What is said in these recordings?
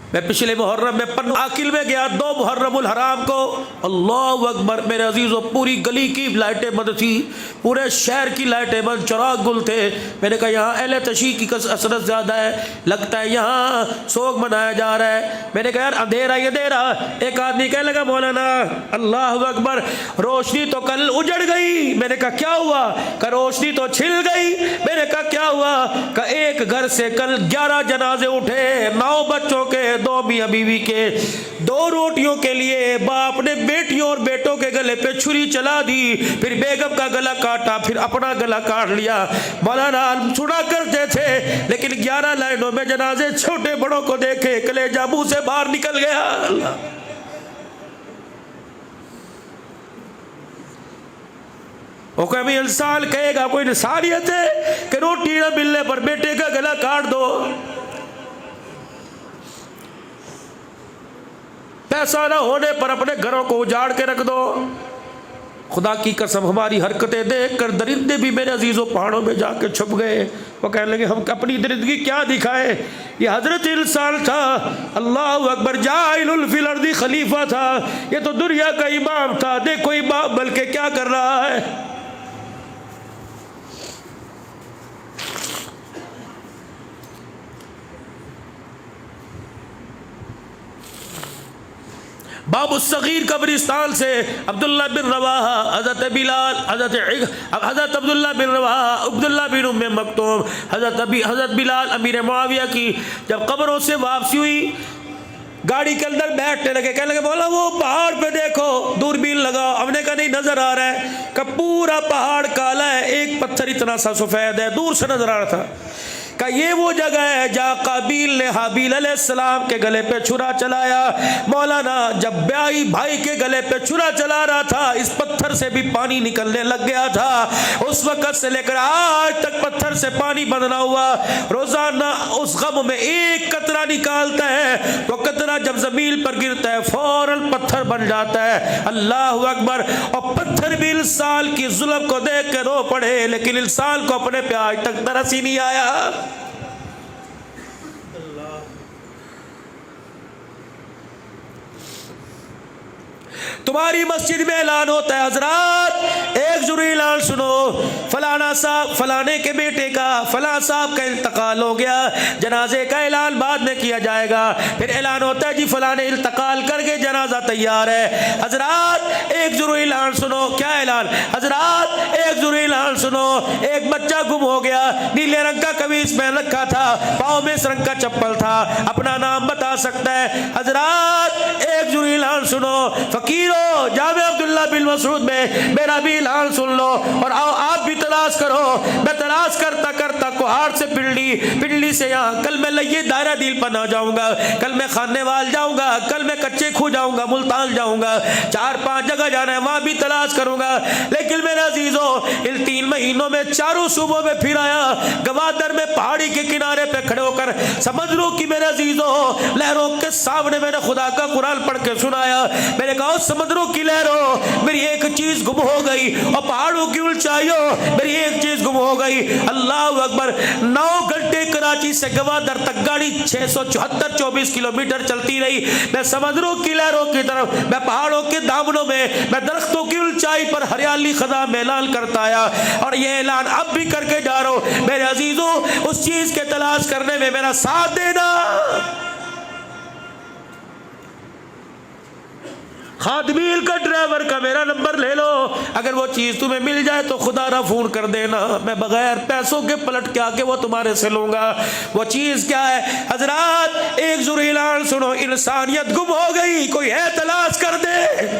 मैं पिछले मुहर्रम में आकिल में गया, 2 मुहर्रमुल हराम को। अल्लाह अकबर मेरे अजीज़ों, पूरी गली की लाइटें बंद थी, पूरे शहर की लाइटें बंद, चिराग गुल थे। मैंने कहा यहाँ अहले तशी की कसरत ज़्यादा है, लगता है यहाँ सोग मनाया जा रहा है। मैंने कहा यार अंधेरा ही अंधेरा। एक आदमी कहने लगा मौलाना अल्लाह अकबर, रोशनी तो कल उजड़ गई। मैंने कहा क्या हुआ? का रोशनी तो छिल गई। मैंने कहा क्या हुआ? का एक घर से कल 11 जनाजे उठे, 9 बच्चों के, 2 मियां बीवी के। 2 रोटियों के लिए बाप ने बेटियों और बेटों के गले पे छुरी चला दी, फिर बेगम का गला काटा, फिर अपना गला काट लिया। मौलाना सुना करते थे, लेकिन 11 लाइनों में जनाजे छोटे बड़ों को देखे, कलेजा मुंह से बाहर निकल गया। वो कभी इंसान कहेगा कोई इंसानियत है कि रोटी न मिलने पर बेटे का गला काट दो? पैसा ना होने पर अपने घरों को उजाड़ के रख दो। खुदा की कसम हमारी हरकतें देख कर दरिंदे भी मेरे अजीज़ों पहाड़ों में जाके छुप गए। वो कहने लगे हम अपनी दरिंदगी क्या दिखाए? ये हजरत इंसान था, अल्लाह अकबर, जाइलुल फिल अर्दी खलीफा था, ये तो दुनिया का इमाम था। देखो इमाम बल्कि क्या कर रहा है। बाबू सगीर कब्रिस्तान से अब्दुल्ला बिन रवाहा, हज़रत बिलाल, हज़रत अब्दुल्ला बिन रवाहा, अब्दुल्ला बिन उम्मे मक्तूम, हज़रत बिलाल अमीर मुआविया की जब कब्रों से वापसी हुई, गाड़ी के अंदर बैठने लगे। कहने लगे बोला वो पहाड़ पे देखो, दूरबीन लगाओ। हमने कहा नहीं नजर आ रहा है। का पूरा पहाड़ काला है, एक पत्थर इतना सा सफेद है, दूर से नजर आ रहा था। का ये वो जगह है जहाँ काबिल ने हाबिल अलैहिस्सलाम के गले पे छुरा चलाया। मौलाना जब भाई के गले पे छुरा चला रहा था, इस पत्थर से भी पानी निकलने लग गया था। उस वक़्त से लेकर आज तक पत्थर से पानी बंद ना हुआ। रोजाना उस गम में एक कतरा निकालता है, वो कतरा जब जमीन पर गिरता है फौरन पत्थर बन जाता है। अल्लाह अकबर। और पत्थर भी इंसान की जुल्म को देख के रो पड़े, लेकिन इंसान को अपने पे आज तक तरस ही नहीं आया। तुम्हारी मस्जिद में ऐलान होता है, हजरात एक जरूरी ऐलान सुनो, फलाना साहब फलाने के बेटे का फला साहब का इंतकाल हो गया, जनाजे का ऐलान बाद में किया जाएगा। फिर ऐलान होता है जी फलाने इंतकाल करके जनाजा तैयार है। हजरात एक जरूरी ऐलान सुनो। क्या ऐलान? हजरात एक जरूरी ऐलान सुनो, एक बच्चा गुम हो गया, नीले रंग का कमीज पहन रखा था, पाँव में इस रंग का चप्पल था, अपना नाम बता सकता है। हजरात एक जरूरी ऐलान सुनो, फकीरों जामे अब्दुल्ला बिन मसऊद में मेरा भी ऐलान सुन लो और आओ आप भी तलाश करो। मैं तलाश करता करता कुहाड़ से पिंडली से यहाँ, कल मैं लइये दायरा दिल पर ना जाऊंगा, कल मैं खानेवाल जाऊंगा, कल मैं कच्चे खू जाऊंगा, मुल्तान जाऊंगा, 4-5 जगह जाना है, वहां भी तलाश करूंगा। लेकिन मेरे अजीजों इन 3 महीनों में चारों सूबों में फिर आया, गवादर में पहाड़ी के किनारे पे खड़े होकर समझ लो कि मेरे अजीजों लहरों के सामने मैंने खुदा का कुरान पढ़ के सुनाया। मैंने कहा समुद्रों की लहरों मेरी एक चीज गुम हो गई, और पहाड़ों की ऊंचाइयों मेरी एक चीज गुम हो गई। अल्लाह अकबर। 9 घंटे कराची से गवादर तक गाड़ी 674 किलोमीटर चलती रही। मैं समुद्रों की लहरों की तरफ, मैं पहाड़ों के दामनों में, मैं दरख्तों की ऊंचाई पर हरियाली खदा में ऐलान करता आया, और यह ऐलान अब भी करके जा रहा हूं। मेरे अजीजों उस चीज के तलाश करने में मेरा साथ देना। खादमील का ड्राइवर का मेरा नंबर ले लो, अगर वो चीज तुम्हें मिल जाए तो खुदा ना फोन कर देना, मैं बगैर पैसों के पलट के आके वो तुम्हारे से लूंगा। वो चीज क्या है? हजरात एक जरूरी ऐलान सुनो, इंसानियत गुम हो गई, कोई है तलाश कर दे।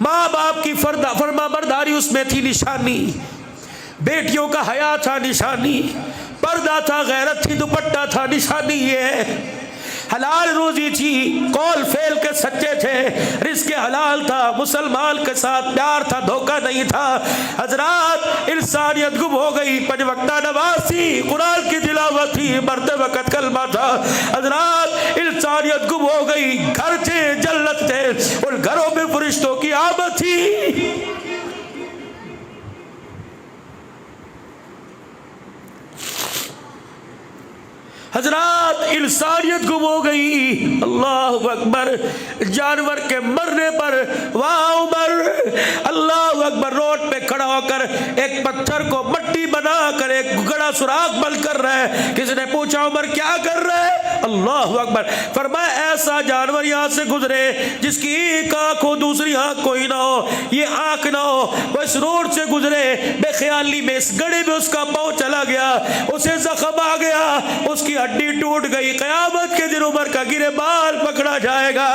माँ बाप की फरमाबरदारी उसमें थी निशानी, बेटियों का हया था निशानी, पर्दा था, गैरत थी, दुपट्टा था, निशानी ये है। हलाल रोजी थी, कौल फेल के सच्चे थे, रिज़्क़ हलाल था, मुसलमान के साथ प्यार था, धोखा नहीं था। हजरात इंसानियत गुम हो गई, 5 वक्ता नमाज थी, कुरान की तिलावत थी, मरते वक्त कलमा था। हजरात इंसानियत गुम हो गई, घर थे, जन्नत थे, उन घरों में फरिश्तों की आमद थी। हजरात इंसानियत गुम हो गई। अल्लाह अकबर। जानवर के मरने पर वाह उमर, अल्लाह अकबर, रोड पे खड़ा होकर एक पत्थर को मट्टी बनाकर एक गड़ा सुराख बंद कर रहा है। किसी ने पूछा उमर क्या कर रहा है? अल्लाह अकबर। फरमाया ऐसा जानवर यहाँ से गुजरे जिसकी एक आंख हो दूसरी आंख कोई ना हो, ये आंख ना हो, वो इस रोड से गुजरे, बेख्याली में इस गड़े में उसका पाँव चला गया, उसे जख्म आ गया, उसकी हड्डी टूट गई, कयामत के दिन उमर का गिरबान पकड़ा जाएगा।